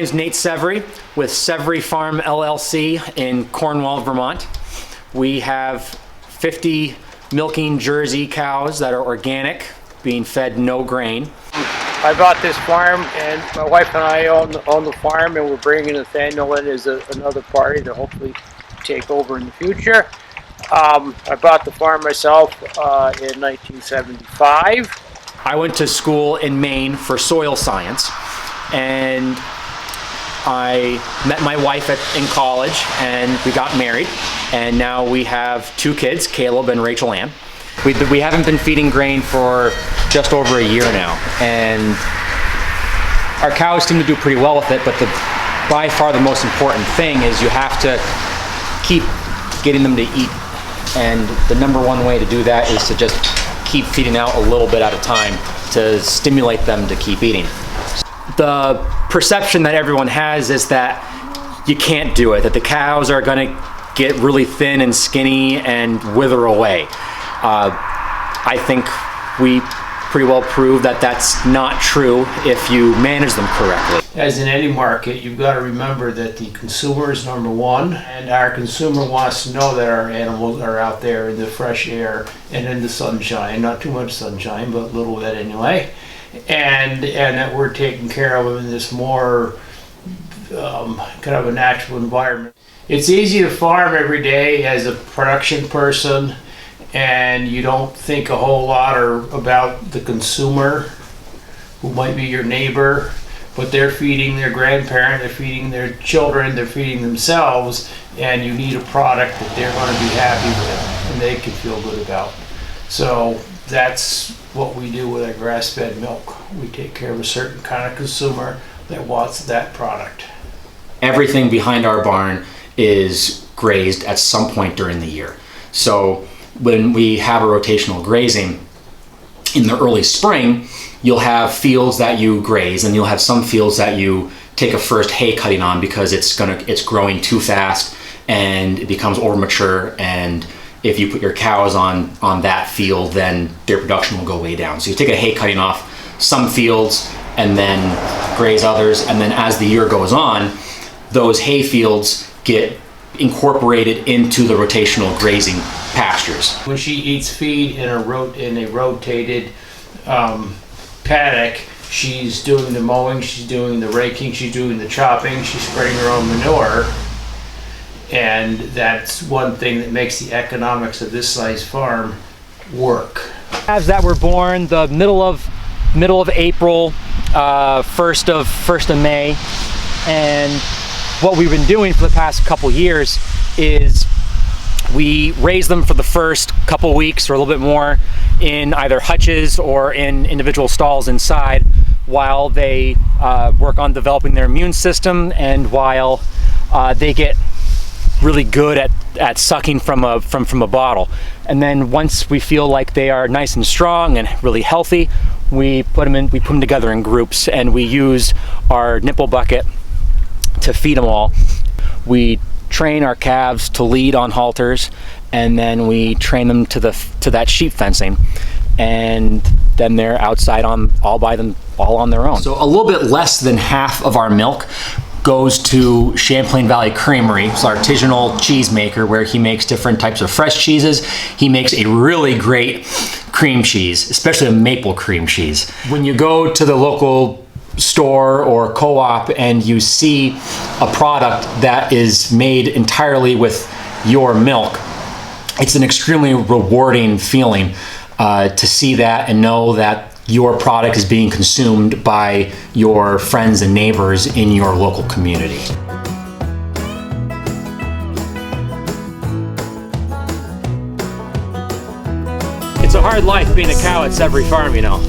name's Nate Severy with Severy Farm LLC in Cornwall, Vermont. We have 50 milking Jersey cows that are organic, being fed no grain. I bought this farm, and my wife and I own the farm, and we're bringing Nathaniel in as another party to hopefully take over in the future. I bought the farm myself in 1975. I went to school in Maine for soil science, and I met my wife in college, and we got married, and now we have 2 kids, Caleb and Rachel Ann. We haven't been feeding grain for just over a year now, and our cows seem to do pretty well with it, but by far the most important thing is you have to keep getting them to eat, and the number one way to do that is to just keep feeding out a little bit at a time to stimulate them to keep eating. The perception that everyone has is that you can't do it, that the cows are gonna get really thin and skinny and wither away. I think we pretty well proved that that's not true if you manage them correctly. As in any market, you've got to remember that the consumer is number one, and our consumer wants to know that our animals are out there in the fresh air and in the sunshine, not too much sunshine, but a little bit anyway, and that we're taking care of them in this more kind of a natural environment. It's easy to farm every day as a production person, and you don't think a whole lot about the consumer, who might be your neighbor, but they're feeding their grandparent, they're feeding their children, they're feeding themselves, and you need a product that they're going to be happy with and they can feel good about. So that's what we do with our grass-fed milk. We take care of a certain kind of consumer that wants that product. Everything behind our barn is grazed at some point during the year. So when we have a rotational grazing in the early spring, you'll have fields that you graze, and you'll have some fields that you take a first hay cutting on because it's growing too fast and it becomes over mature, and if you put your cows on that field, then their production will go way down. So you take a hay cutting off some fields and then graze others, and then as the year goes on, those hay fields get incorporated into the rotational grazing pastures. When she eats feed in a rotated paddock, she's doing the mowing, she's doing the raking, she's doing the chopping, she's spreading her own manure, and that's one thing that makes the economics of this size farm work. Calves that were born the middle of April, first of May, and what we've been doing for the past couple years is we raise them for the first couple weeks or a little bit more in either hutches or in individual stalls inside while they work on developing their immune system, and while they get really good at sucking from a bottle. And then once we feel like they are nice and strong and really healthy, we put them together in groups, and we use our nipple bucket to feed them all. We train our calves to lead on halters, and then we train them to that sheep fencing, and then they're outside all on their own. So a little bit less than half of our milk goes to Champlain Valley Creamery. It's our artisanal cheese maker, where he makes different types of fresh cheeses. He makes a really great cream cheese, especially a maple cream cheese. When you go to the local store or co-op and you see a product that is made entirely with your milk, it's an extremely rewarding feeling to see that and know that your product is being consumed by your friends and neighbors in your local community. It's a hard life being a cow at Severy Farm, you know.